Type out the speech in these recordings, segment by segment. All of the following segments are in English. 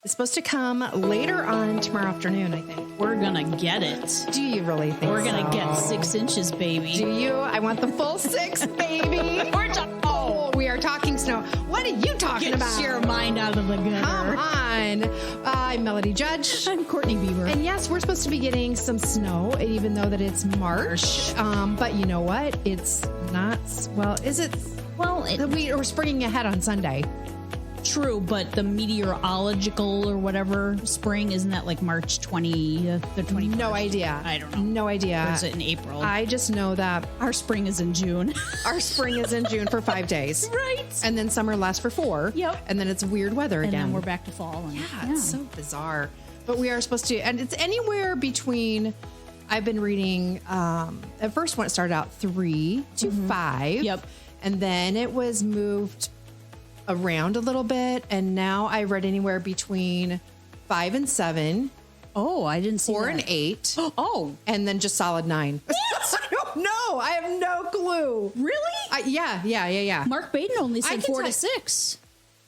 It's supposed to come later on tomorrow afternoon, I think. We're going to get it. Do you really think We're going to get 6 inches, baby. Do you? I want the full 6, baby. We are talking snow. What are you talking about? Get your mind out of the gutter. Come on. I'm Melody Judge. I'm Courtney Bieber. And yes, we're supposed to be getting some snow, even though that it's March. But you know what? It's not, well, is it? Well, we're springing ahead on Sunday. True, but the meteorological or whatever spring, isn't that like March 20th or 21st? No idea. I don't know. No idea. Or is it in April? I just know that our spring is in June. Our spring is in June for 5 days. Right. And then summer lasts for 4. Yep. And then it's weird weather again. And then we're back to fall. And, yeah, it's so bizarre. But we are supposed to, and it's anywhere between, I've been reading, at first when it started out 3 to 5. Yep. And then it was moved around a little bit, and now I read anywhere between 5 and 7. Oh, I didn't see 4 that. and 8. Oh, and then just solid 9. I don't know. I have no clue. Really? Yeah. Mark Baden only I said can 4 to 6.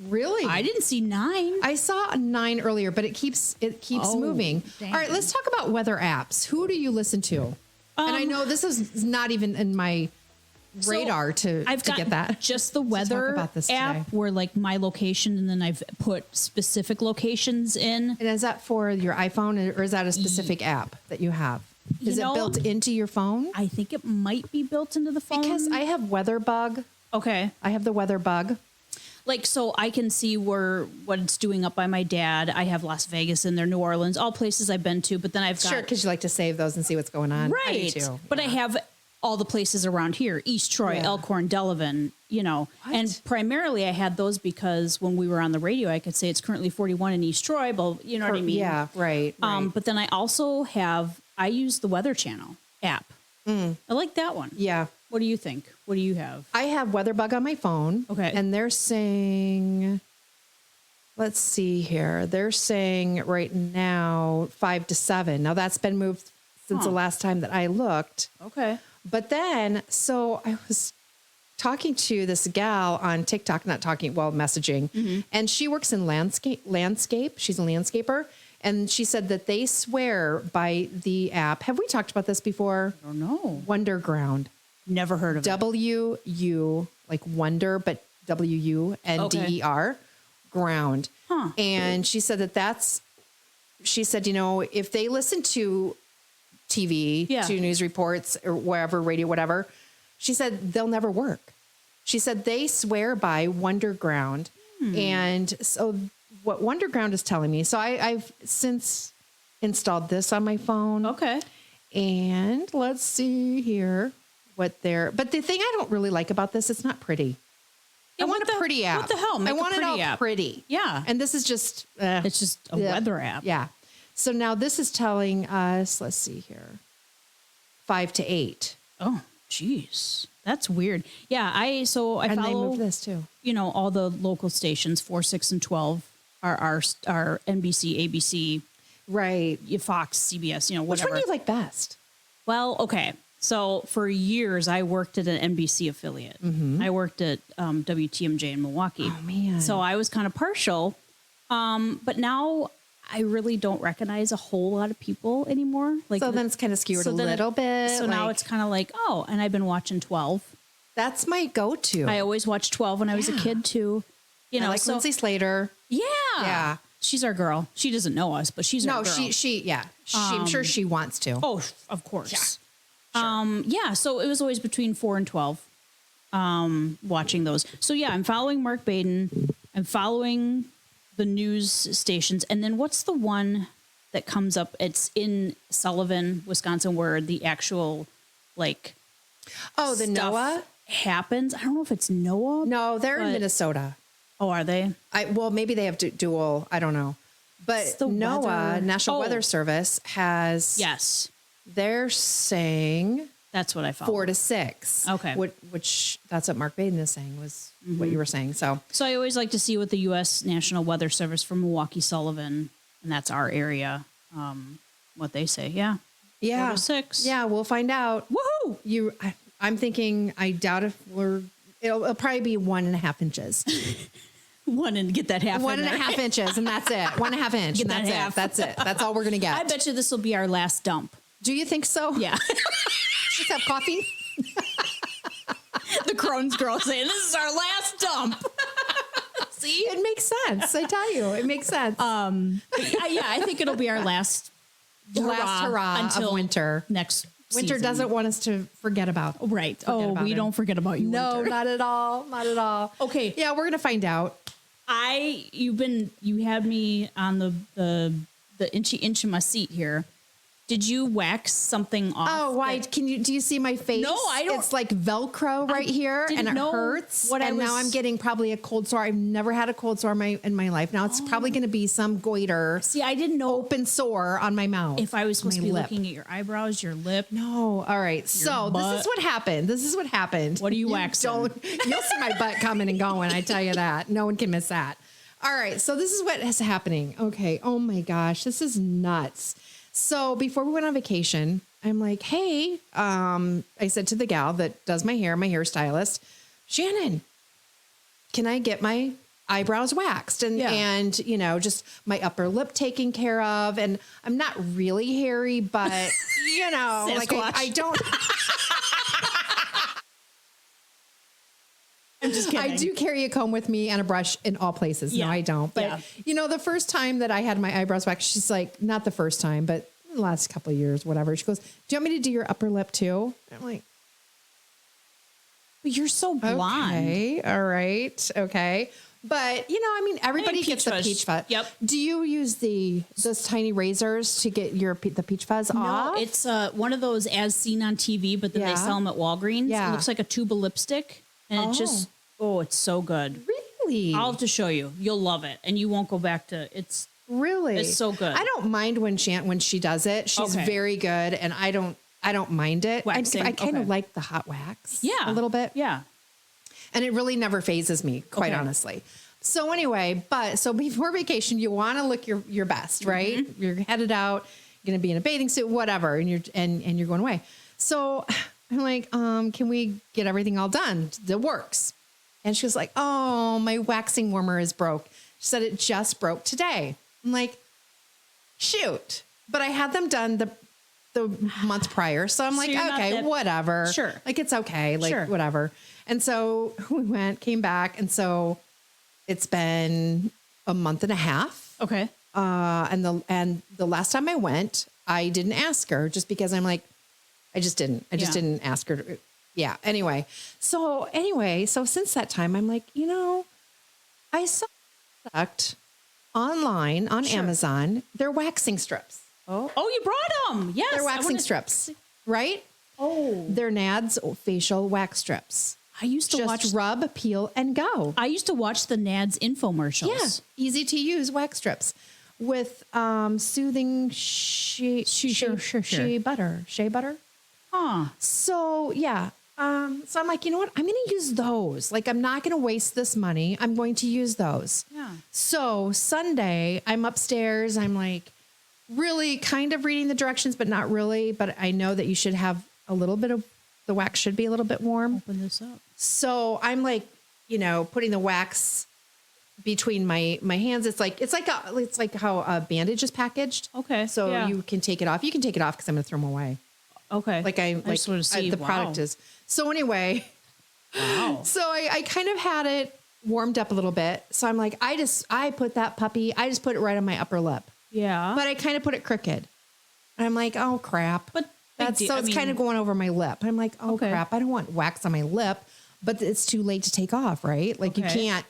Really? I didn't see 9. I saw a 9 earlier, but it keeps moving. Dang. All right, let's talk about weather apps. Who do you listen to? And I know this is not even in my radar to get that. Just the weather about this app today. where like my location, and then I've put specific locations in. And is that for your iPhone, or is that a specific app that you have? Is it built into your phone? I think it might be built into the phone. Because I have Weather Bug. Okay. I have the Weather Bug. Like, so I can see what it's doing up by my dad. I have Las Vegas in there, New Orleans, all places I've been to. But then I've got... Sure, because you like to save those and see what's going on. Right. I do too. But I have all the places around here, East Troy, Elkhorn, Delavan, What? And primarily I had those because when we were on the radio, I could say it's currently 41 in East Troy, but you know what I mean? Yeah, right. But then I also I use the Weather Channel app. I like that one. Yeah. What do you think? What do you have? I have Weather Bug on my phone. Okay. And they're saying, let's see here. They're saying right now 5 to 7. Now that's been moved since the last time that I looked. Okay. But then, so I was talking to this gal on TikTok, messaging, and she works in landscape. She's a landscaper. And she said that they swear by the app. Have we talked about this before? I don't know. Wonderground. Never heard of it. W-U, like wonder, but W-U-N-D-E-R, ground. Huh. And she said she said, if they listen to TV, to news reports or wherever, radio, whatever, she said they'll never work. She said they swear by Wonderground. And so what Wonderground is telling me, so I've since installed this on my phone. Okay. And let's see here but the thing I don't really like about this, it's not pretty. I want a pretty app. What the hell? I want it all app. pretty. Yeah. And this is just... it's just a weather app. Yeah. So now this is telling us, let's see here, 5 to 8. Oh, geez. That's weird. Yeah, I follow... they moved this too. All the local stations, 4, 6, and 12 are NBC, ABC... Right. Fox, CBS, whatever. Which one do you like best? Well, okay. So for years, I worked at an NBC affiliate. I worked at WTMJ in Milwaukee. Oh, man. So I was kind of partial. But now I really don't recognize a whole lot of people anymore. So then it's kind of skewered a little bit. So now it's kind of like, and I've been watching 12. That's my go-to. I always watched 12 when I was a kid, too. I like Lindsay Slater. Yeah. Yeah. She's our girl. She doesn't know us, but she's our girl. I'm sure she wants to. Oh, of course. Yeah. Sure. So it was always between 4 and 12, watching those. So yeah, I'm following Mark Baden. I'm following the news stations. And then what's the one that comes up? It's in Sullivan, Wisconsin, where the actual the NOAA happens. I don't know if it's NOAA. No, they're in Minnesota. Oh, are they? Maybe they have dual. I don't know. But the NOAA, weather? National Weather Service, has. Yes. They're saying that's what I follow. 4 to 6. Okay. Which that's what Mark Baden is saying was what you were saying. So I always like to see what the U.S. National Weather Service from Milwaukee, Sullivan, and that's our area, what they say. Yeah. 4 to 6. Yeah, we'll find out. Woohoo! I'm thinking. I doubt if it'll probably be 1.5 inches. one and get that half. 1.5 inches, and that's it. 1.5 inch, and that's it. That's it. That's all we're gonna get. I bet you this will be our last dump. Do you think so? Yeah. Just have coffee. The Crohn's girl saying this is our last dump. See, it makes sense. I tell you, it makes sense. I think it'll be our last hurrah until of winter. Next winter season. doesn't want us to forget about. Right. Don't forget about you. No, winter. not at all. Not at all. Okay. Yeah, we're gonna find out. You had me on the inchy inch in my seat here. Did you wax something off? Oh, why? Do you see my face? No, I don't. It's like Velcro right here, and it hurts. Now I'm getting probably a cold sore. I've never had a cold sore in my life. Now it's probably going to be some goiter. See, I didn't know open sore on my mouth. if I was supposed to be looking at your eyebrows, your lip. No. All right. So this is what happened. What are you waxing? You'll see my butt coming and going. I tell you that. No one can miss that. All right. So this is what is happening. Okay. Oh my gosh, this is nuts. So before we went on vacation, I'm like, hey, I said to the gal that does my hairstylist, Shannon, can I get my eyebrows waxed and just my upper lip taken care of? And I'm not really hairy, but like I don't. I'm just kidding. I do carry a comb with me and a brush in all places. Yeah. No, I don't. But the first time that I had my eyebrows waxed, she's like, not the first time, but the last couple of years, whatever. She goes, do you want me to do your upper lip too? I'm like, but you're so blonde. Okay. All right. Okay. But everybody gets the peach fuzz. Yep. Do you use those tiny razors to get the peach fuzz off? No, it's one of those as seen on TV, but then they sell them at Walgreens. Yeah. It looks like a tube of lipstick. And it's so good. Really? I'll have to show you. You'll love it. And you won't go back to it's so good. I don't mind when she does it. She's very good, and I don't mind it. Waxing. I kind of like the hot wax. Yeah. A little bit. Yeah. And it really never phases me, quite honestly. So anyway, so before vacation, you want to look your best, right? Mm-hmm. You're headed out, you're going to be in a bathing suit, whatever, and you're going away. So I'm like, can we get everything all done? The works. And she was like, oh, my waxing warmer is broke. She said it just broke today. I'm like, shoot. But I had them done the month prior. So I'm like, okay, whatever. Sure. Like, it's okay. Like, whatever. And so we came back. And so it's been a month and a half. Okay. And the last time I went, I didn't ask her just because I'm like, I just didn't ask her. Yeah. Anyway. So since that time, I'm like, I saw a product online on Amazon. They're waxing strips. Oh, you brought them. Yes. They're waxing strips, right? Oh, they're Nads facial wax strips. I used to just rub, peel, and go. I used to watch the Nads infomercials. Yeah. Easy to use wax strips with soothing shea butter. Huh. So yeah. So I'm like, you know what? I'm going to use those. Like, I'm not going to waste this money. I'm going to use those. Yeah. So Sunday, I'm upstairs. I'm like really kind of reading the directions, but not really. But I know that you should have a little bit of the wax should be a little bit warm. Open this up. So I'm like, putting the wax between my hands. It's like how a bandage is packaged. Okay. So you can take it off. You can take it off because I'm going to throw them away. Okay. Just want to see the product is. So anyway, so I kind of had it warmed up a little bit. So I'm like, I put it right on my upper lip. Yeah. But I kind of put it crooked. And I'm like, oh crap. But it's kind of going over my lip. I'm like, oh crap. I don't want wax on my lip, but it's too late to take off, right? Like you can't.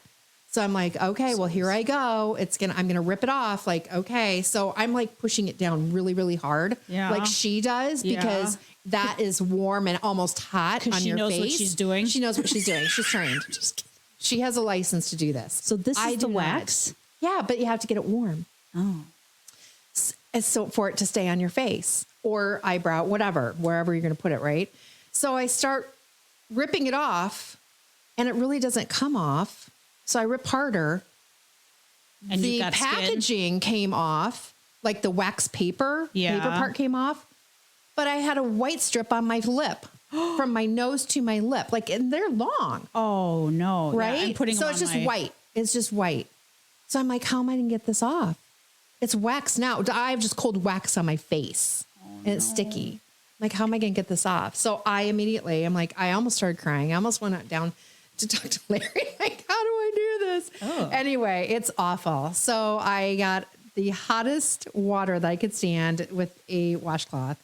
So I'm like, okay, well, here I go. I'm going to rip it off. Like, okay. So I'm like pushing it down really, really hard. Yeah. Like she does because that is warm and almost hot on your face. She knows what she's doing. She knows what she's doing. She's trained. She has a license to do this. So this is the wax? Yeah, but you have to get it warm. Oh. So for it to stay on your face or eyebrow, whatever, wherever you're going to put it, right? So I start ripping it off and it really doesn't come off. So I rip harder. And the packaging came off, like the wax paper part came off. But I had a white strip on my lip from my nose to my lip. Like, and they're long. Oh, no. Right? Yeah, I'm putting so them it's just on white. It's just white. So I'm like, how am I going to get this off? It's wax now. I have just cold wax on my face and it's sticky. I'm like, how am I going to get this off? So I'm like, I almost started crying. I almost went down to talk to Larry. Like, how do I do this? Oh. Anyway, it's awful. So I got the hottest water that I could stand with a washcloth.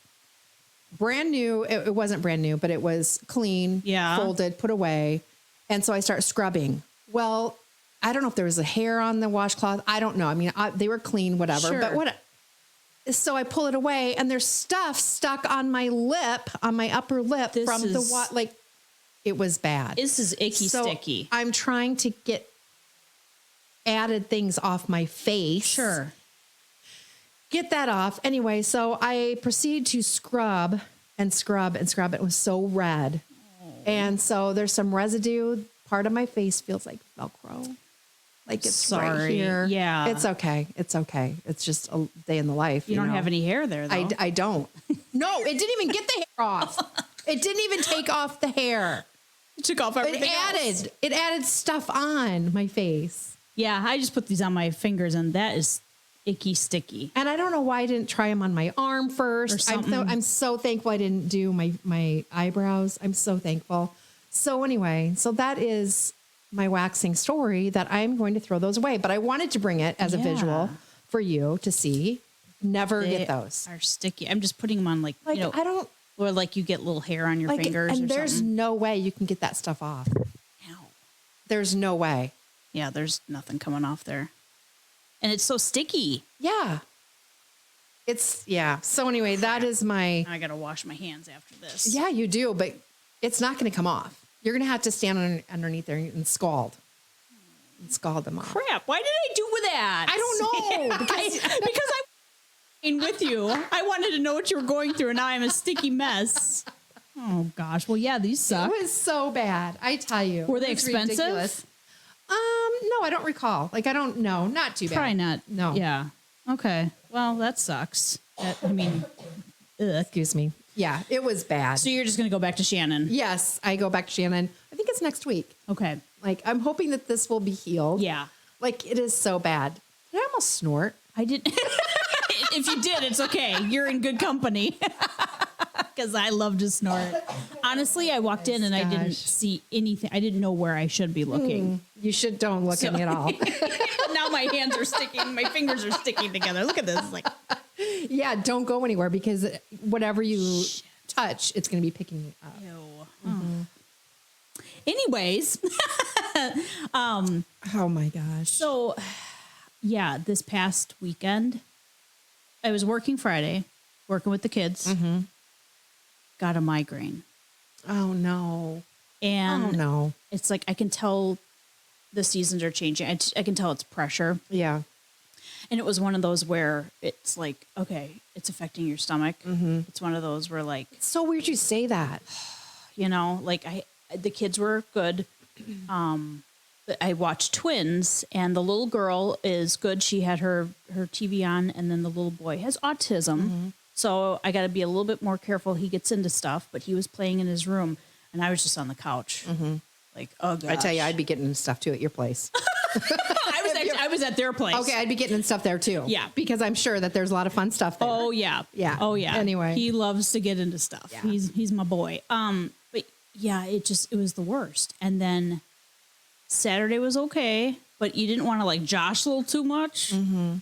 Brand new. It wasn't brand new, but it was clean, folded, put away. And so I start scrubbing. Well, I don't know if there was a hair on the washcloth. I don't know. I mean, they were clean, whatever. Sure. But what? So I pull it away, and there's stuff stuck on my lip, on my upper lip like it was bad. This is icky sticky. I'm trying to get added things off my face. Sure. Get that off. Anyway, so I proceed to scrub and scrub and scrub. It was so red. Oh. And so there's some residue. Part of my face feels like Velcro. Like it's right here. Yeah. It's okay. It's okay. It's just a day in the life. You don't have any hair there, though. I don't. No, it didn't even get the hair off. It didn't even take off the hair. It took off everything else. It added stuff on my face. Yeah, I just put these on my fingers, and that is icky sticky. And I don't know why I didn't try them on my arm first. I'm so thankful I didn't do my eyebrows. I'm so thankful. So anyway, so that is my waxing story that I'm going to throw those away. But I wanted to bring it as a visual for you to see. Never get those. Are sticky. I'm just putting them on like I don't. Or like you get little hair on your fingers. And there's something. no way you can get that stuff off. Ow. There's no way. Yeah, there's nothing coming off there. And it's so sticky. Yeah. So anyway, that is my... I got to wash my hands after this. Yeah, you do, but it's not going to come off. You're going to have to stand underneath there and scald. And scald them off. Crap. Why did I do that? I don't know. Because I'm with you. I wanted to know what you were going through, and now I'm a sticky mess. Oh, gosh. Well, yeah, these suck. It was so bad. I tell you. Were they expensive? Ridiculous. No, I don't recall. Like, I don't know. Not too bad. Probably not. No. Yeah. Okay. Well, that sucks. Excuse me. Yeah, it was bad. So you're just going to go back to Shannon? Yes, I go back to Shannon. I think it's next week. Okay. Like, I'm hoping that this will be healed. Yeah. Like, it is so bad. Did I almost snort? I didn't. If you did, it's okay. You're in good company. Because I love to snort. Honestly, I walked in and I didn't see anything. I didn't know where I should be looking. You don't look at me at all. Now my hands are sticking. My fingers are sticking together. Look at this. Like, yeah, don't go anywhere because whatever you touch, it's going to be picking you up. Ew. Mm-hmm. Anyways. Oh my gosh. So, yeah, this past weekend, I was working Friday, working with the kids. Mm-hmm. Got a migraine. Oh no. And it's like, I can tell the seasons are changing. I can tell it's pressure. Yeah. And it was one of those where it's like, okay, it's affecting your stomach. Mm-hmm. It's one of those where like, it's so weird you say that. You know, like the kids were good. I watched Twins, and the little girl is good. She had her TV on, and then the little boy has autism. Mm-hmm. So I got to be a little bit more careful. He gets into stuff, but he was playing in his room, and I was just on the couch. Mm-hmm. Like, oh, gosh. I tell you, I'd be getting into stuff, too, at your place. I was at their place. Okay, I'd be getting in stuff there, too. Yeah. Because I'm sure that there's a lot of fun stuff there. Oh, yeah. Yeah. Oh, yeah. Anyway. He loves to get into stuff. Yeah. He's my boy. But, yeah, it was the worst. And then Saturday was okay, but you didn't want to, like, jostle too much. Mm-hmm.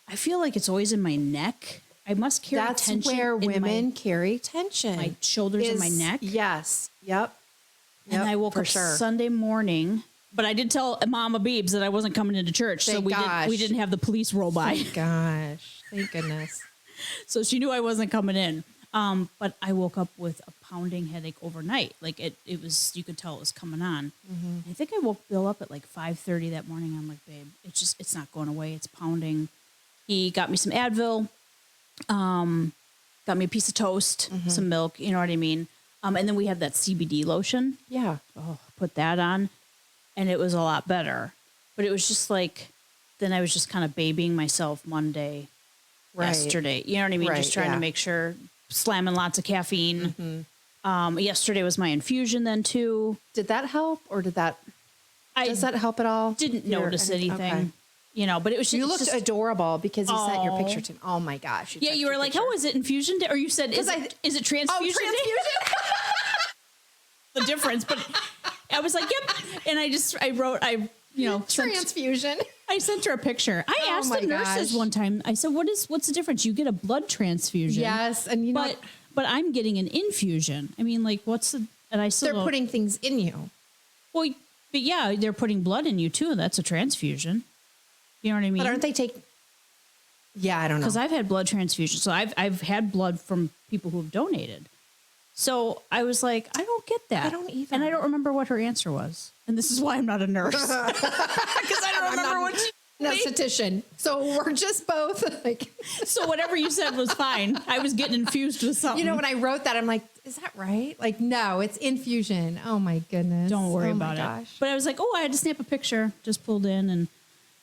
I feel like it's always in my neck. I must carry tension. That's where women carry tension. My shoulders and my neck. Yes. Yep. And I woke up Sunday morning, but I did tell Mama Beebs that I wasn't coming into church, so we didn't have the police roll by. Thank gosh. Thank goodness. So she knew I wasn't coming in. But I woke up with a pounding headache overnight. Like it was, you could tell it was coming on. Mm-hmm. I think I woke Bill up at like 5:30 that morning. I'm like, babe, it's not going away. It's pounding. He got me some Advil. Got me a piece of toast, mm-hmm. some milk, you know what I mean? And then we have that CBD lotion. Yeah. Oh, put that on. And it was a lot better. But it was just like, then I was just kind of babying myself Monday, yesterday. You know what I mean? Just trying to make sure, slamming lots of caffeine. Mm-hmm. Yesterday was my infusion then too. Did that help or did that? Does that help at all? Didn't notice anything. Okay. You know, but it was just... You looked adorable because you sent your picture to me. Oh, my gosh. Yeah, you were like, how is it infusion day? Or you said, is it transfusion day? Transfusion? The difference. But I was like, yep. And I wrote, transfusion. I sent her a picture. I asked the nurses one time, I said, what's the difference? You get a blood transfusion. Yes. And but I'm getting an infusion. I mean, like, and I still they're putting things in you. Well, but yeah, they're putting blood in you too. That's a transfusion. You know what I mean? But aren't they Yeah, I don't know. Because I've had blood transfusions. So I've had blood from people who have donated. So I was like, I don't get that. I don't either. And I don't remember what her answer was. And this is why I'm not a nurse. Because I don't remember what she esthetician. So we're just both like. So whatever you said was fine. I was getting infused with something. You know, when I wrote that, I'm like, is that right? Like, no, it's infusion. Oh my goodness. Don't worry about it. But I was like, I had to snap a picture. Just pulled in and.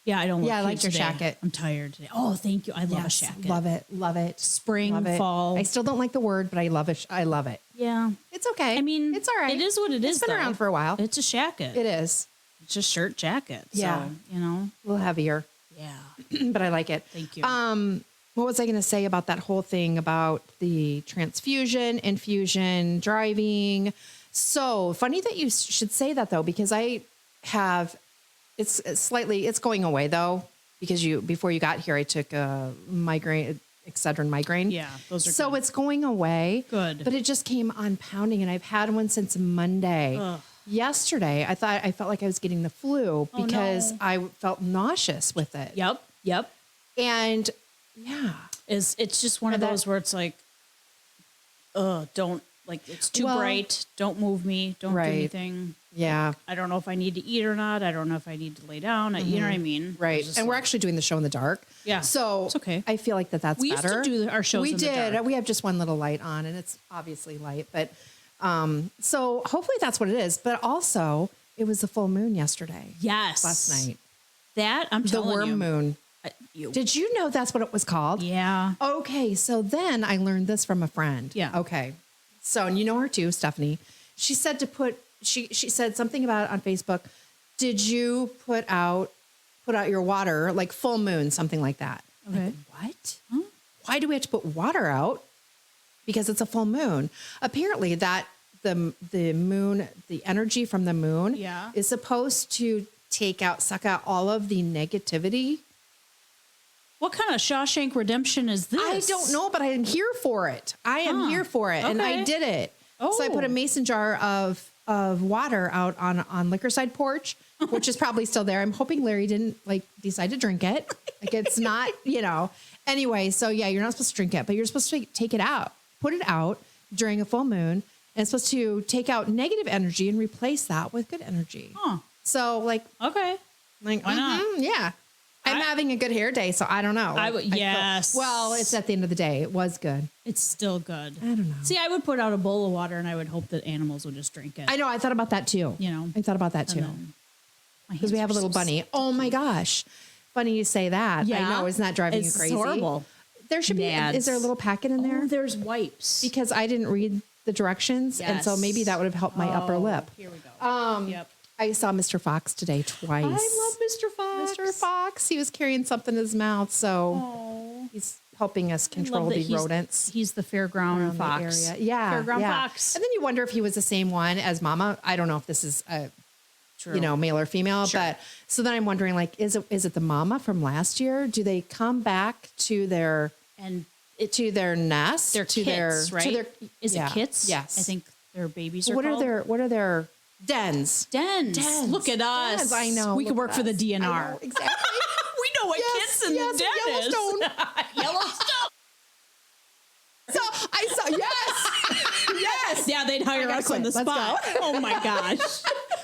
Yeah, I don't look I like your today. shacket. I'm tired today. Oh, thank you. I love a shacket. Love it. Love it. Spring, love it. fall. I still don't like the word, but I love it. I love it. Yeah. It's okay. I mean, it's all right. It is what it is. It's been around for a while. It's a shacket. It is. It's a shirt jacket. Yeah. So, you know. A little heavier. Yeah. But I like it. Thank you. What was I going to say about that whole thing about the transfusion, infusion, driving? So funny that you should say that though, because I have, it's going away though. Because before you got here, I took a migraine, Excedrin migraine. Yeah, those are so good. It's going away. Good. But it just came on pounding, and I've had one since Monday. Ugh. Yesterday, I felt like I was getting the flu because I felt nauseous with it. Yep. And yeah, it's just one of those where it's like, don't. Like, it's too bright. Don't move me. Don't do anything. Yeah. I don't know if I need to eat or not. I don't know if I need to lay down. You know what I mean? Right. And we're actually doing the show in the dark. Yeah. So it's okay. I feel like that's better. We used to do our shows in the dark. We did. We have just one little light on, and it's obviously light. But so hopefully that's what it is. But also, it was the full moon yesterday. Yes. Last night. That, I'm telling you. The worm moon. Did you know that's what it was called? Yeah. Okay. So then I learned this from a friend. Yeah. Okay. So, and you know her too, Stephanie. She said she said something about it on Facebook. Did you put out your water, like full moon, something like that? Okay. Like, what? Huh? Why do we have to put water out? Because it's a full moon. Apparently that the moon, the energy from the moon is supposed to suck out all of the negativity. What kind of Shawshank Redemption is this? I don't know, but I am here for it. I am here for it. Okay. And I did it. Oh. So I put a mason jar of water out on liquor side porch, which is probably still there. I'm hoping Larry didn't decide to drink it. Like it's not, Anyway, so yeah, you're not supposed to drink it, but you're supposed to take it out, put it out during a full moon, and it's supposed to take out negative energy and replace that with good energy. Huh. So okay. Why not? Yeah. I'm having a good hair day, so I don't know. Yes. Well, it's at the end of the day. It was good. It's still good. I don't know. See, I would put out a bowl of water and I would hope that animals would just drink it. I know. I thought about that too. I thought about that too. Because we have a little bunny. Oh my gosh. Funny you say that. Yeah. I know. Isn't that driving you crazy? It's horrible. There should be, is there a little packet in there? Oh, there's wipes. Because I didn't read the directions. Yes. And so maybe that would have helped my upper lip. Here we go. Yep. I saw Mr. Fox today twice. I love Mr. Fox. Mr. Fox. He was carrying something in his mouth, so he's helping us control the rodents. He's the fairground fox. Area. Yeah, fairground fox. And then you wonder if he was the same one as Mama. I don't know if this is male or female, but so then I'm wondering, is it the Mama from last year? Do they come back to their nest? Their kits, right? Is it kits? Yes, I think their babies are. What are their dens. Look at us. Dens. I know. We could work for the DNR. I know, exactly. We know what kits in the den Yellowstone. is. Yellowstone. So I saw, yes. Yeah, they'd hire us on the spot. Oh my gosh.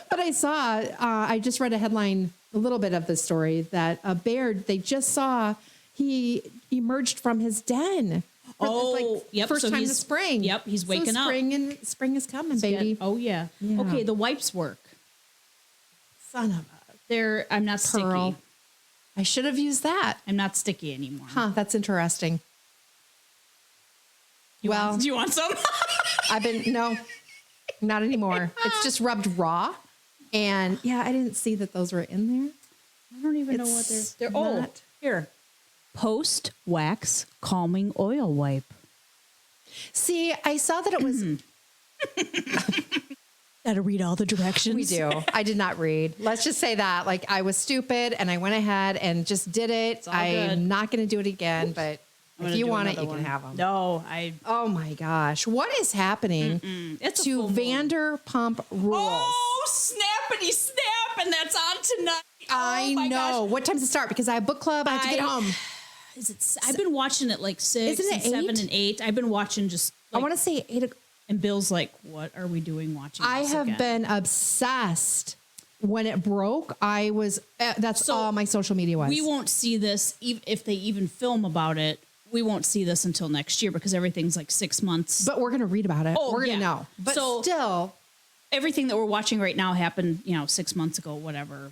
But I saw, I just read a headline, a little bit of the story that a bear, they just saw he emerged from his den. First time this spring. Yep, he's waking up. Spring is coming, baby. Yeah. Okay, the wipes work. Son of a... I'm not Pearl. sticky. I should have used that. I'm not sticky anymore. Huh, that's interesting. Do you want some? No, not anymore. It's just rubbed raw. And yeah, I didn't see that those were in there. I don't even know what they're. Oh, here. Post wax calming oil wipe. See, I saw that it was. Gotta read all the directions. We do. I did not read. Let's just say that. Like, I was stupid and I went ahead and just did it. I'm not going to do it again, but if you want it, you can have them. No, Oh my gosh. What is happening It's to Vanderpump Rules? Oh, snappity snap. And that's on tonight. I know. What time does it start? Because I have book club. I have to get home. I've been watching it like 6 and 7 and 8. I've been watching just. I want to say 8 o'clock. And Bill's like, what are we doing watching I this have again? been obsessed. When it broke, I was, that's all my social media was. We won't see this, if they even film about it, we won't see this until next year because everything's like 6 months. But we're going to read about it. Oh, we're going to know. But still. Everything that we're watching right now happened, 6 months ago, whatever,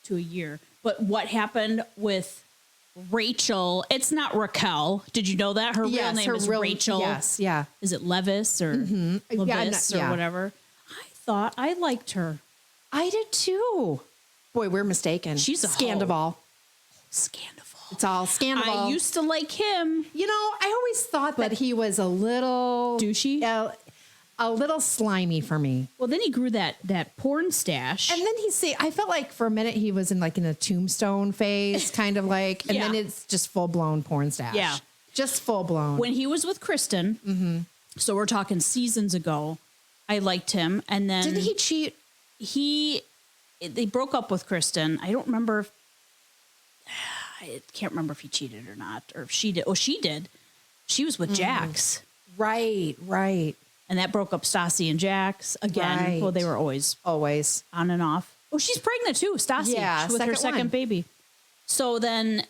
to a year. But what happened with Rachel, it's not Raquel. Did you know that? Her real name is Rachel. Yes, yeah. Is it Levis or Levis or whatever? I thought I liked her. I did too. Boy, we're mistaken. She's a Scandival. Scandival. It's all Scandival. I used to like him. I always thought that he was a little douchey. A little slimy for me. Well, then he grew that porn stash. And then I felt like for a minute he was in a tombstone phase, kind of like, and then it's just full blown porn stash. Yeah. Just full blown. When he was with Kristen, so we're talking seasons ago, I liked him. And then. Didn't he cheat? They broke up with Kristen. I don't remember. I can't remember if he cheated or not, or if she did. Oh, she did. She was with Jax. Right. And that broke up Stassi and Jax again. Right. Well, they were always on and off. Oh, she's pregnant too, Stassi. Yeah, with her second one. baby. So then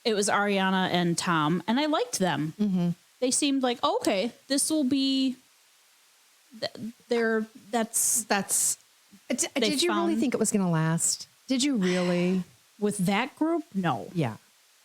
it was Ariana and Tom, and I liked them. Mm-hmm. They seemed like, okay, this will be. That's. Did you really think it was going to last? Did you really? With that group? No. Yeah.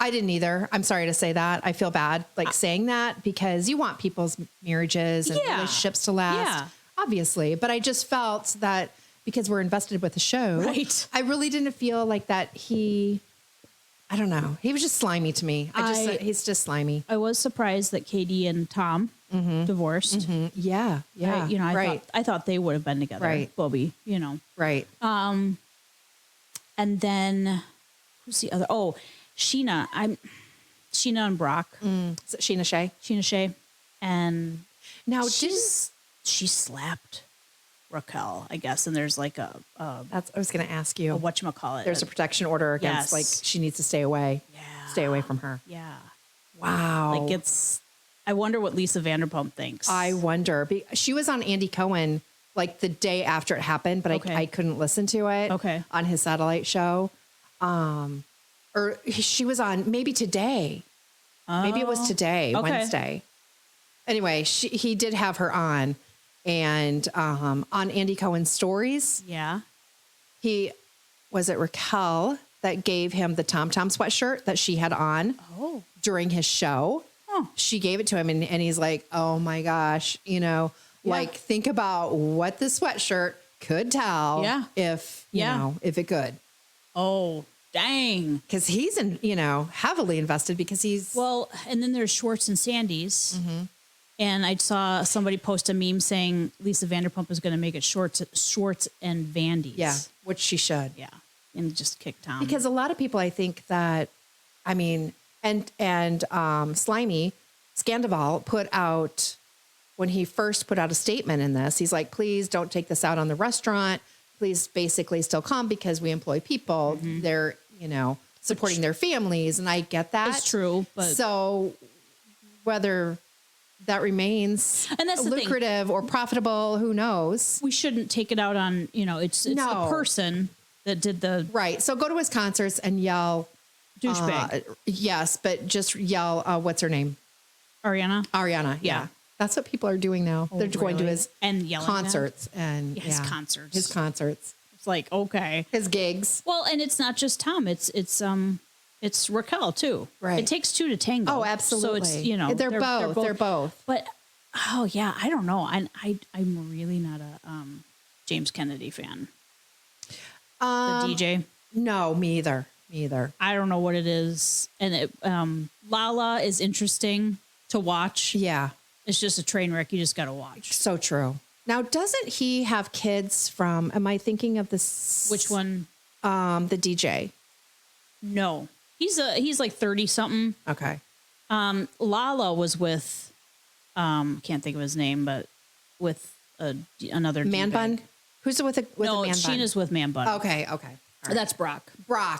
I didn't either. I'm sorry to say that. I feel bad saying that because you want people's marriages and relationships to last, obviously. But I just felt that because we're invested with the show, I really didn't feel like that I don't know. He was just slimy to me. He's just slimy. I was surprised that Katie and Tom divorced. Mm-hmm. Yeah. I thought they would have been together. Right. Bobby, Right. And then who's the other? Oh, Sheena. Sheena and Brock. Is it Sheena Shea? Sheena Shea. And now she slapped Raquel, I guess. And there's like I was going to ask you. Whatchamacallit. There's a protection order against she needs to stay away. Yeah. Stay away from her. Yeah. Wow. I wonder what Lisa Vanderpump thinks. I wonder. She was on Andy Cohen the day after it happened, but I couldn't listen to it on his satellite show. Or she was on maybe today. Maybe it was today, Wednesday. Anyway, he did have her on. And on Andy Cohen's stories. Yeah. Was it Raquel that gave him the Tom Tom sweatshirt that she had on during his show? Oh. She gave it to him and he's like, oh my gosh, think about what the sweatshirt could tell if it could. Oh, dang. Because he's heavily invested because he's. Well, and then there's Schwartz and Sandy's. Mm-hmm. And I saw somebody post a meme saying Lisa Vanderpump is going to make it Schwartz and Vandy's. Yeah, which she should. Yeah, and just kick Tom. Because a lot of people, I think that, Slimy Scandival put out, when he first put out a statement in this, he's like, please don't take this out on the restaurant. Please basically still come because we employ people. Mm-hmm. They're, supporting their families. And I get that. It's true. But so whether that remains and that's lucrative or profitable, who knows? We shouldn't take it out on, it's the person that did the. Right. So go to his concerts and yell. Douchebag. Yes, but just yell, what's her name? Ariana. Yeah. That's what people are doing now. They're going to his concerts and his concerts. His concerts. It's like, okay. His gigs. Well, and it's not just Tom. It's Raquel too. Right. It takes two to tango. Oh, absolutely. So it's, they're both. But oh yeah, I don't know. I'm really not a James Kennedy fan. The DJ. No, me either. Me either. I don't know what it is. And Lala is interesting to watch. Yeah. It's just a train wreck. You just got to watch. So true. Now, doesn't he have kids from, am I thinking of this? Which one? The DJ. No. He's like 30 something. Okay. Lala was with, can't think of his name, but with another Man D-bag. Bun? Who's with a Man Bun? Sheena's with Man Bun. Okay. All right. That's Brock.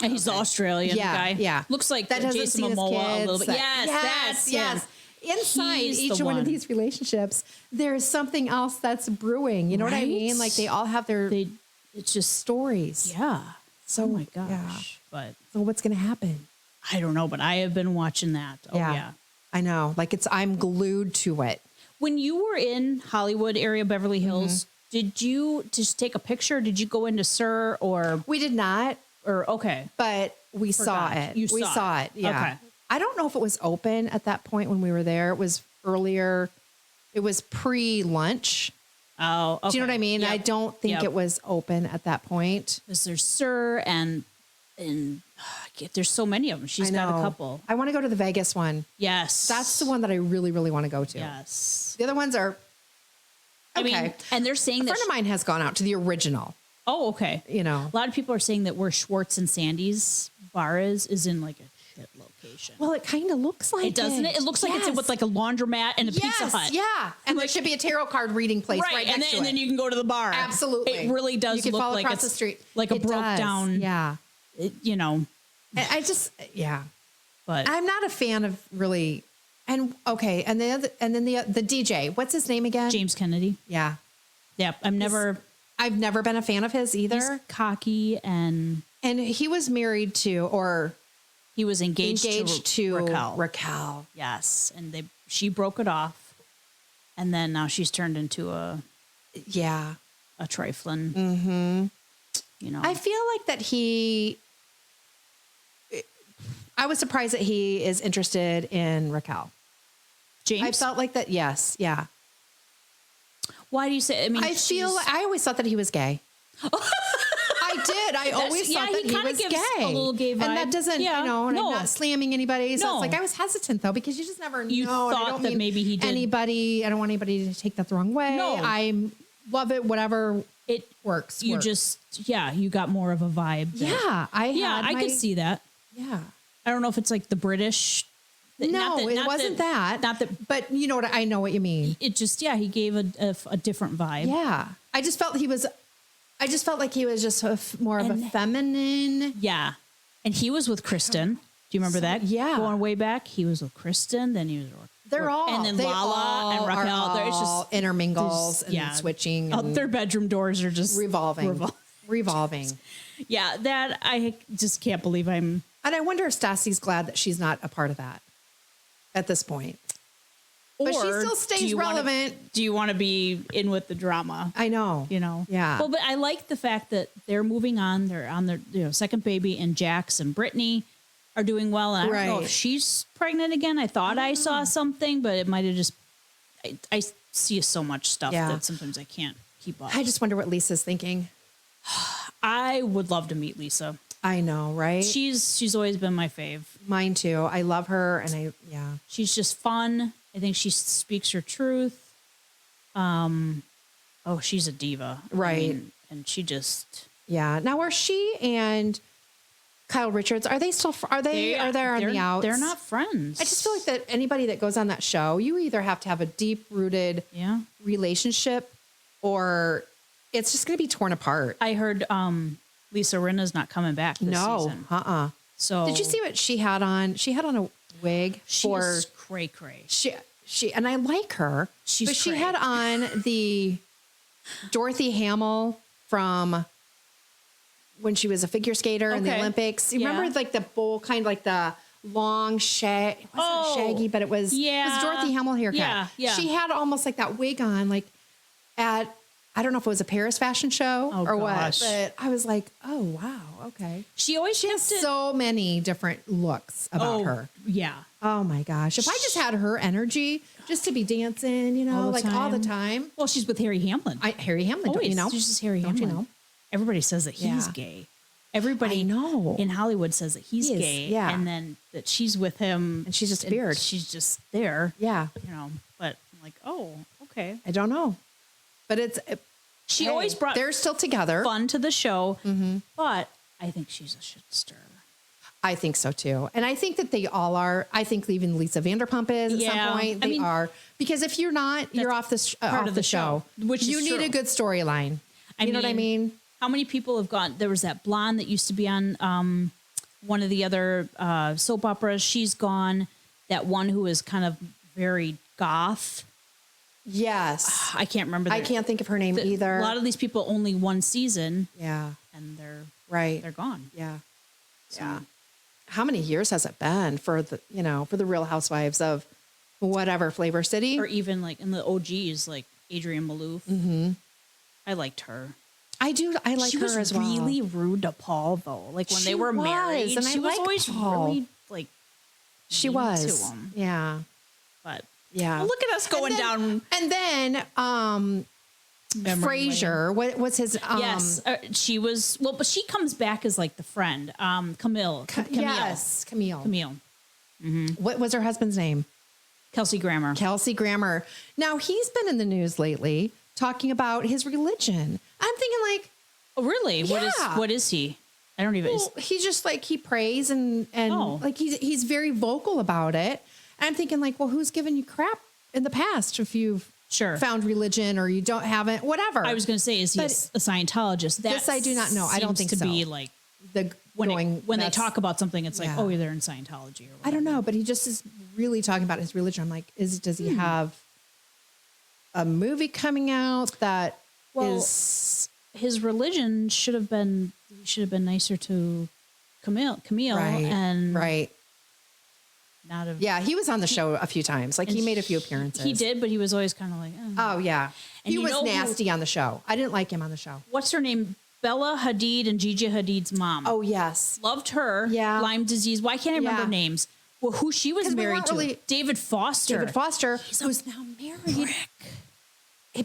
And he's the Australian guy. Yeah. Looks like that Jason Momoa a little bit. Yes, yes. Inside He's each one of these relationships, there's something else that's brewing. You know what I mean? Like they all have it's just stories. Yeah. So, oh my gosh. Yeah. But so what's going to happen? I don't know, but I have been watching that. Oh yeah. I know. Like I'm glued to it. When you were in Hollywood area, Beverly Hills, did you just take a picture? Did you go into SUR or? We did not. Or okay. But we saw it. We saw it. Yeah. Okay. I don't know if it was open at that point when we were there. It was earlier. It was pre-lunch. Oh, okay. Do you know what I mean? Yep. I don't think it was open at that point. Because there's SUR and there's so many of them. She's got a couple. I want to go to the Vegas one. Yes. That's the one that I really, really want to go to. Yes. The other ones are okay. I mean, and they're saying a friend of mine has gone out to the original. Oh, okay. You know, a lot of people are saying that where Schwartz and Sandy's bar is in like a shit location. Well, it kind of looks like it, doesn't it? It looks like it's with like a laundromat and a Pizza Hut. Yeah, and there should be a tarot card reading place right next to it. And then you can go to the bar. Absolutely, it really does you can look fall like across it's the street, like a broke down. Yeah, you know. I just but I'm not a fan of really. And okay, and then the DJ. What's his name again? James Kennedy. Yeah. Yep. I've never been a fan of his either. He's cocky and he was married to, or he was engaged to Raquel. Yes, and she broke it off, and then now she's turned into a trifling. Mm-hmm. You know, I feel like that I was surprised that he is interested in Raquel. James? I felt like that. Yes. Yeah. Why do you say? I mean, I always thought that he was gay. I did. I always thought that he was gay. A little gay vibe. And that doesn't, and I'm not slamming anybody. So it's like, I was hesitant though, because you just never know. You thought that maybe he did. I don't want anybody to take that the wrong way. No. I love it. Whatever it works. You got more of a vibe. I could see that. Yeah. I don't know if it's like the British. No, it wasn't that. Not that. But you know what? I know what you mean. It just, he gave a different vibe. Yeah. I just felt like he was just more of a feminine. Yeah. And he was with Kristen. Do you remember that? Yeah. Going way back, he was with Kristen. Then he was with and then Lala and Raquel. There's just intermingles and switching. And their bedroom doors are just revolving. Yeah. That I just can't believe And I wonder if Stassi's glad that she's not a part of that at this point. But she still stays relevant. Do you want to be in with the drama? I know. You know? Yeah. Well, but I like the fact that they're moving on. They're on their second baby, and Jax and Brittany are doing well. And I don't know if she's pregnant again. I thought I saw something, but it might have just... I see so much stuff that sometimes I can't keep up. I just wonder what Lisa's thinking. I would love to meet Lisa. I know, right? She's always been my fave. Mine too. I love her, and she's just fun. I think she speaks her truth. She's a diva, right? And she just Now, are she and Kyle Richards? Are they still? Are they on the outs? They're not friends. I just feel like that anybody that goes on that show, you either have to have a deep rooted relationship, or it's just going to be torn apart. I heard Lisa Rinna's not coming back this season. So did you see what she had on? She had on a wig. She's cray-cray. She and I like her. But she had on the Dorothy Hamill from when she was a figure skater in the Olympics. You remember like the bowl, kind of like the long shag. It wasn't shaggy, but it was Dorothy Hamill haircut. Yeah. She had almost like that wig on, like at I don't know if it was a Paris fashion show or what, but I was like, oh, wow. Okay. She has so many different looks about her. Yeah. Oh my gosh. If I just had her energy just to be dancing, all the time. Well, she's with Harry Hamlin. Harry Hamlin, don't you know? She's just Harry Hamlin. Don't you know? everybody says that he's gay. Everybody in Hollywood says that he's gay, and then that she's with him, and she's just weird. She's just there, yeah. But I'm like, oh, okay. I don't know, but she always brought. They're still together, fun to the show, but I think she's a shit stir. I think so too, and I think that they all are. I think even Lisa Vanderpump is at some point. They are, because if you're not, you're off the show. Which you need a good storyline. You know what I mean? How many people have gone? There was that blonde that used to be on one of the other soap operas. She's gone. That one who was kind of very goth. Yes. I can't remember. I can't think of her name either. A lot of these people only one season. Yeah. And they're They're gone. Yeah. So, yeah. How many years has it been for the Real Housewives of whatever Flavor City? Or even like in the OGs, like Adrienne Maloof. Mm-hmm. I liked her. I do. I like her as well. She was really rude to Paul, though. Like when they were married, and she was always Paul. really like. She was. To him. Yeah. But yeah, well, look at us going down. And then Frasier. What's his? Yes, she was. Well, but she comes back as like the friend. Camille. Yes, Camille. Mm-hmm. What was her husband's name? Kelsey Grammer. Kelsey Grammer. Now he's been in the news lately talking about his religion. I'm thinking like, oh really? Yeah. What is he? I don't even. Well, he just like he prays and like he's very vocal about it. And I'm thinking like, well, who's given you crap in the past if you've found religion or you haven't, whatever. I was going to say, is he a Scientologist? This I do not know. I don't think to so. Be like when they talk about something, it's like, oh, they're in Scientology. Or whatever. I don't know, but he just is really talking about his religion. I'm like, does he have a movie coming out that is his religion should have been nicer to Camille, and not have. Yeah, he was on the show a few times. Like he made a few appearances. He did, but he was always kind of like, oh yeah, and he was nasty on the show. I didn't like him on the show. What's her name? Bella Hadid and Gigi Hadid's mom. Oh yes, loved her. Yeah, Lyme disease. Why can't I remember names? Well, who she was married to? David Foster. Who's now married.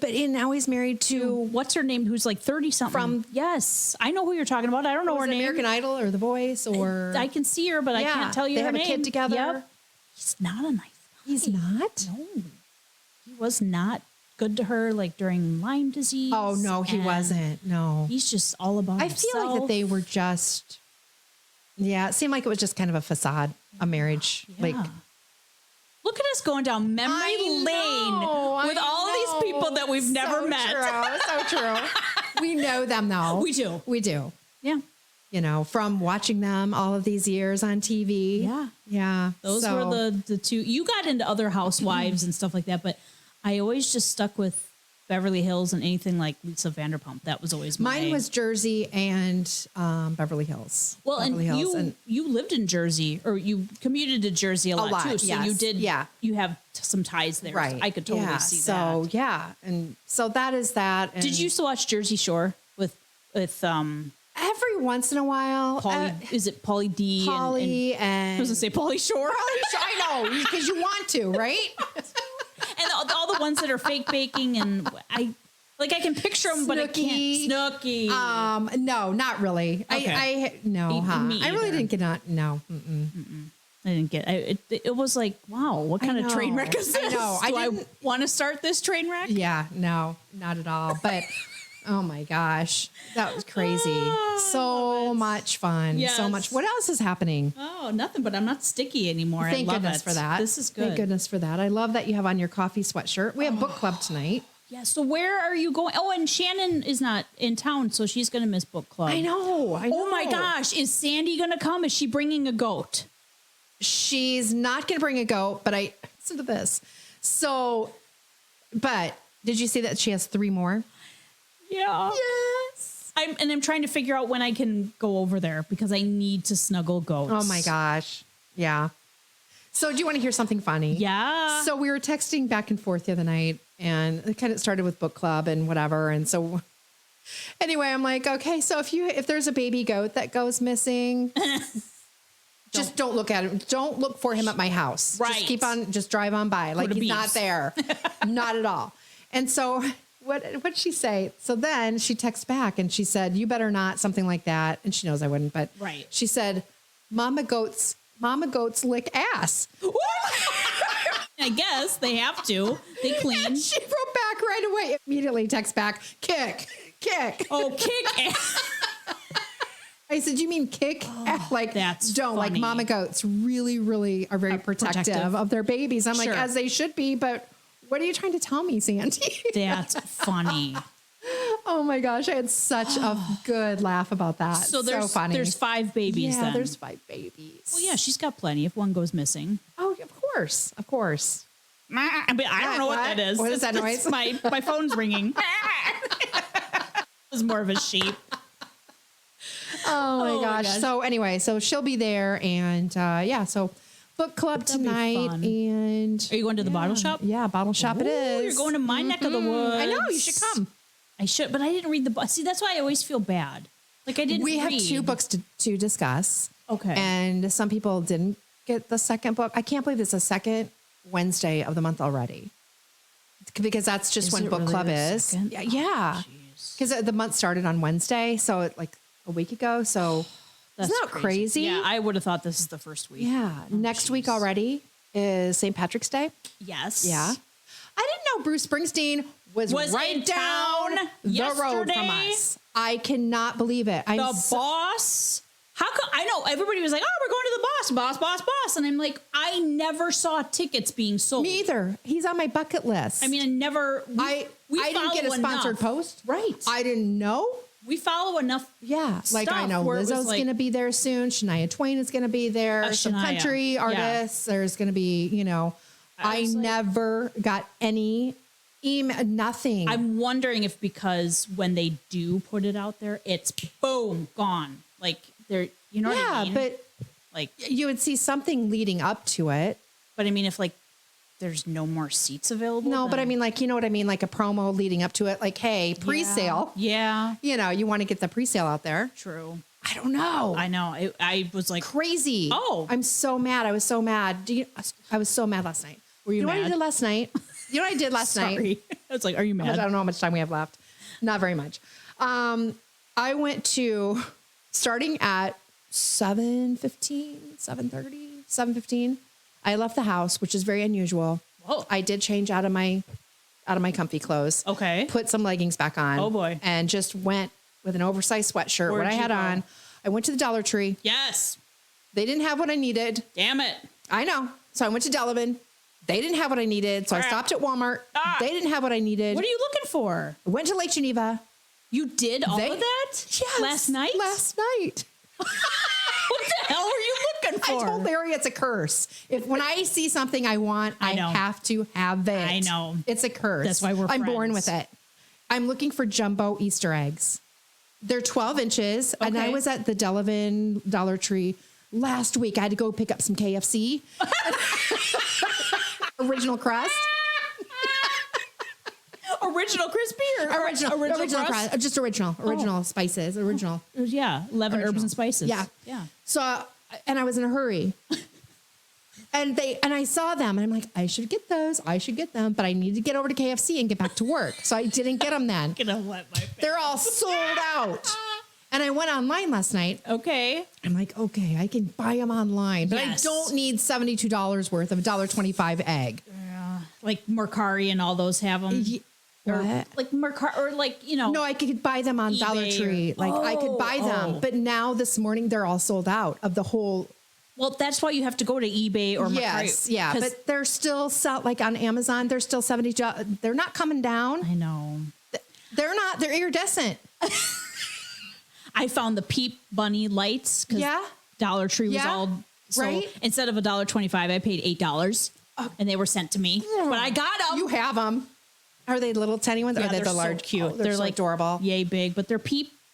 But now he's married to what's her name? Who's like 30-something? Yes, I know who you're talking about. I don't know her name. American Idol or The Voice or I can see her, but I can't tell you her name. They have a kid together. Yep. He's not a nice guy. He's not. No, he was not good to her. Like during Lyme disease. Oh no, he wasn't. No, he's just all about. I feel like that they were just. Yeah, it seemed like it was just kind of a facade, a marriage. Yeah. Like. Look at us going down memory lane with all these people that we've never met. So true. We know them though. We do. Yeah. You know, from watching them all of these years on TV. Yeah. Yeah. Those were the two. You got into other housewives and stuff like that, but I always just stuck with Beverly Hills and anything like Lisa Vanderpump. That was always mine was Jersey and Beverly Hills. Well, you lived in Jersey, or you commuted to Jersey a lot too. So yes. you did. Yeah. You have some ties there. Right. So I could totally see that. So yeah, and so that is that. And did you used to watch Jersey Shore with every once in a while? Is it Pauly D? Pauly and I was gonna say Pauly Shore. I know, because you want to, right? And all the ones that are fake baking, and I can picture them, but I can't. Snooki. No, not really. Okay. I really didn't get on. No. Mm-mm. I didn't get it. It was like, wow, what kind of train wreck is this? I know. I want to start this train wreck? Yeah, no, not at all. But oh my gosh, that was crazy. So much fun. Yes. So much. What else is happening? Oh, nothing, but I'm not sticky anymore. Thank goodness for that. This is good. Thank goodness for that. I love that you have on your coffee sweatshirt. We have book club tonight. Yeah. So where are you going? Oh, and Shannon is not in town, so she's going to miss book club. I know. Oh my gosh. Is Sandy going to come? Is she bringing a goat? She's not going to bring a goat, but listen to this. So, but did you see that she has 3 more? Yeah. Yes. I'm trying to figure out when I can go over there because I need to snuggle goats. Oh my gosh. Yeah. So do you want to hear something funny? Yeah. So we were texting back and forth the other night, and it kind of started with book club and whatever. And so anyway, I'm like, okay, so if there's a baby goat that goes missing, just don't look at him. Don't look for him at my house. Right. Just drive on by. Like he's not there. Not at all. And so what'd she say? So then she texts back and she said, you better not, something like that. And she knows I wouldn't, but right. She said, Mama goats lick ass. I guess they have to. They clean. And she wrote back right away. Immediately text back, kick. Oh, kick ass. I said, you mean kick? Like, that's don't funny. like mama goats really, really are very protective of their babies. I'm like, as they should be, but what are you trying to tell me, Sandy? That's funny. Oh my gosh. I had such a good laugh about that. So there's, so funny. There's 5 babies. Yeah, then. there's 5 babies. Well, yeah, she's got plenty if one goes missing. Oh, of course. Of course. I mean, I don't know what that is. What is that noise? My phone's ringing. It was more of a sheep. Oh my gosh. So anyway, so she'll be there and so book club tonight. And are you going to the bottle shop? Yeah, bottle shop it is. You're going to my neck of the woods. I know, you should come. I should, but I didn't read the book. See, that's why I always feel bad. Like I didn't We read. have 2 books to discuss. Okay. And some people didn't get the second book. I can't believe it's the second Wednesday of the month already. Because that's just when book club is. Second? Yeah. Because the month started on Wednesday. So like a week ago. So That's isn't that crazy? Yeah, I would have thought this is the first week. Yeah. Next week already is St. Patrick's Day. Yes. Yeah. I didn't know Bruce Springsteen was right down the road from us. I cannot believe it. The boss. How come? I know everybody was like, "Oh, we're going to the boss," and I'm like, I never saw tickets being sold. Me either. He's on my bucket list. I mean, I never. I didn't get a sponsored post. Right. I didn't know. We follow enough. Yeah. Like I know Lizzo's going to be there soon. Shania Twain is going to be there. Some country artists. There's going to be, I never got any email, nothing. I'm wondering if because when they do put it out there, it's boom, gone. Like they're, you know what I mean? Yeah, but like you would see something leading up to it. But I mean, if like there's no more seats available. No, but I mean, like, you know what I mean? Like a promo leading up to it. Like, hey, pre-sale. Yeah. You want to get the pre-sale out there. True. I don't know. I know. I was like crazy. Oh, I'm so mad. I was so mad. I was so mad last night. Were you mad? What I did last night? You know what I did last night? I was like, are you mad? I don't know how much time we have left. Not very much. I went to starting at 7:15, 7:30, 7:15. I left the house, which is very unusual. Whoa. I did change out of my comfy clothes. Okay. Put some leggings back on. Oh boy. And just went with an oversized sweatshirt. What I had on. I went to the Dollar Tree. Yes. They didn't have what I needed. Damn it. I know. So I went to Delavan. They didn't have what I needed. So I stopped at Walmart. They didn't have what I needed. What are you looking for? I went to Lake Geneva. You did all of that? Yes. Last night? Last night. What the hell were you looking for? I told Larry it's a curse. When I see something I want, I have to have it. I know. It's a curse. That's why I'm born with it. I'm looking for jumbo Easter eggs. They're 12 inches. Okay. And I was at the Delavan Dollar Tree last week. I had to go pick up some KFC. Original crust. Original crispy or original crust? Just original spices. Original. Yeah. 11 herbs and spices. Yeah. Yeah. So, and I was in a hurry. And I saw them and I'm like, I should get those. I should get them, but I need to get over to KFC and get back to work. So I didn't get them then. They're all sold out. And I went online last night. Okay. I'm like, okay, I can buy them online, but Yes. I don't need $72 worth of $1.25 egg. Yeah. Like Mercari and all those have them. What? Like Mercari or like, No, I could buy them on eBay Dollar Tree. I could buy them. But now this morning they're all sold out of the whole. Well, that's why you have to go to eBay or Mercari. Yes, yeah. But they're still like on Amazon, they're still $70. They're not coming down. I know. They're not. They're iridescent. I found the Peep Bunny lights. Yeah. Dollar Tree was all. So right. Instead of $1.25, I paid $8 and they were sent to me. But I got them. You have them. Are they little tiny ones? Yeah, or are they they're the large? so cute. Oh, they're so like adorable. Yay big, but they're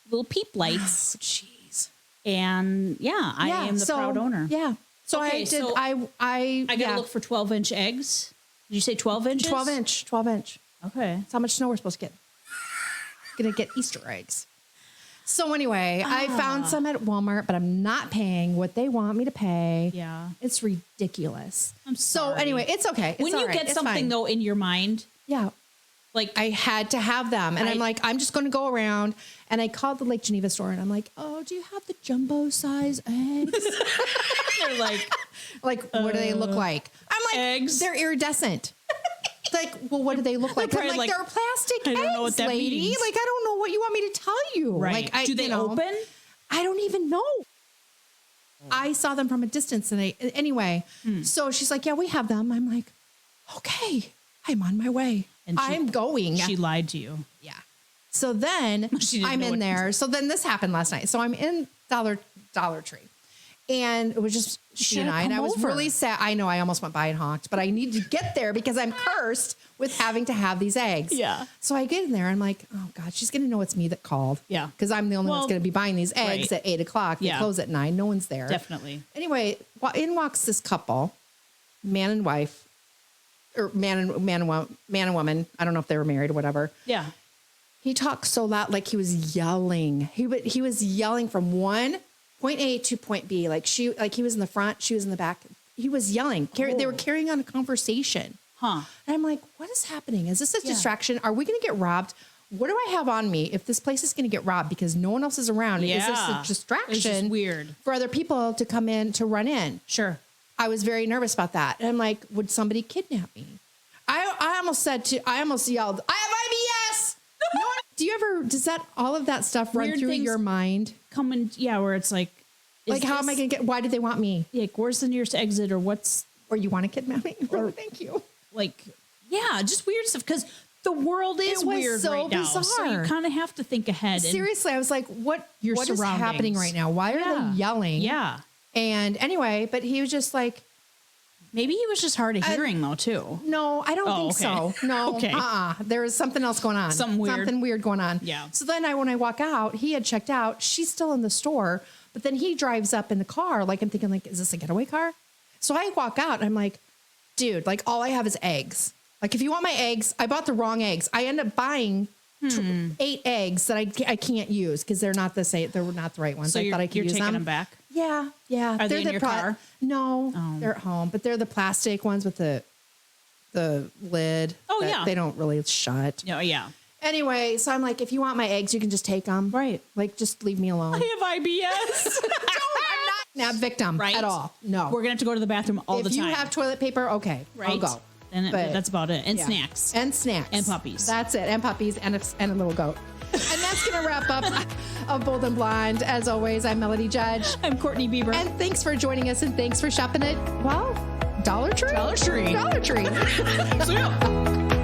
little peep lights. Jeez. And I am the proud owner. Yeah. So Okay, I did. so I gotta look for 12-inch eggs. Did you say 12 inches? 12 inch. Okay. That's how much snow we're supposed to get. Gonna get Easter eggs. So anyway, I found some at Walmart, but I'm not paying what they want me to pay. Yeah. It's ridiculous. I'm sorry. So anyway, it's okay. It's when you all right. get It's something fine. though in your mind, Yeah. Like I had to have them. And I'm like, I'm just going to go around. And I called the Lake Geneva store and I'm like, oh, do you have the jumbo size eggs? they're like, what do they look like? I'm like, eggs. They're iridescent. Like, well, what do they look like? I'm like, they're plastic I don't know what eggs, that lady. means. Like, I don't know what you want me to tell you. Right. Like, do they open? I don't even know. I saw them from a distance and anyway, so she's like, yeah, we have them. I'm like, okay, I'm on my way. And I'm going. She lied to you. Yeah. So then I'm in there. So then this happened last night. So I'm in Dollar Tree. And it was just she and I was really sad. I know I almost went by and honked, but I need to get there because I'm cursed with having to have these eggs. Yeah. So I get in there. I'm like, oh God, she's going to know it's me that called. Yeah. Because I'm the only one that's going to be buying these eggs at 8:00. They close at 9. No one's there. Definitely. Anyway, in walks this couple, man and wife, or man and woman. I don't know if they were married or whatever. Yeah. He talked so loud, like he was yelling. He was yelling from point A to point B. Like he was in the front, she was in the back. He was yelling. They were carrying on a conversation. Huh. And I'm like, what is happening? Is this a distraction? Are we going to get robbed? What do I have on me if this place is going to get robbed because no one else is around? Yeah. Is this a distraction? It's just weird for other people to come in to run in? Sure. I was very nervous about that. And I'm like, would somebody kidnap me? I almost yelled, I have IBS. Does all of that stuff run through your mind? Where it's like, how am I going to why did they want me? Like, where's the nearest exit or you want to kidnap me? Or thank you. Just weird stuff. Cause the world is weird so right bizarre. now. So you kind of have to think ahead. Seriously, I was like, what is happening right now? Why are they yelling? Yeah. And anyway, but he was just like, maybe he was just hard of hearing though too. No, I don't think so. No, okay. There was something else going on. Something weird going on. Yeah. So then when I walk out, he had checked out. She's still in the store, but then he drives up in the car. Like I'm thinking, is this a getaway car? So I walk out and I'm like, dude, all I have is eggs. Like if you want my eggs, I bought the wrong eggs. I end up buying 8 eggs that I can't use because they're not they're not the right ones. So I thought I could use them. You're taking them back? Yeah. Are they in your car? No, they're at home, but they're the plastic ones with the lid. Oh, yeah. They don't really shut. Oh, yeah. Anyway, so I'm like, if you want my eggs, you can just take them. Right. Like, just leave me alone. I have IBS. I'm not victim at all. No. We're going to have to go to the bathroom all the time. If you have toilet paper, okay, I'll go. And that's about it. And snacks. And snacks. And puppies. That's it. And puppies and a little goat. And that's going to wrap up of Bold and Blonde. As always, I'm Melody Judge. I'm Courtney Bieber. And thanks for joining us and thanks for shopping at, Dollar Tree? Dollar Tree. Dollar Tree. So, yeah.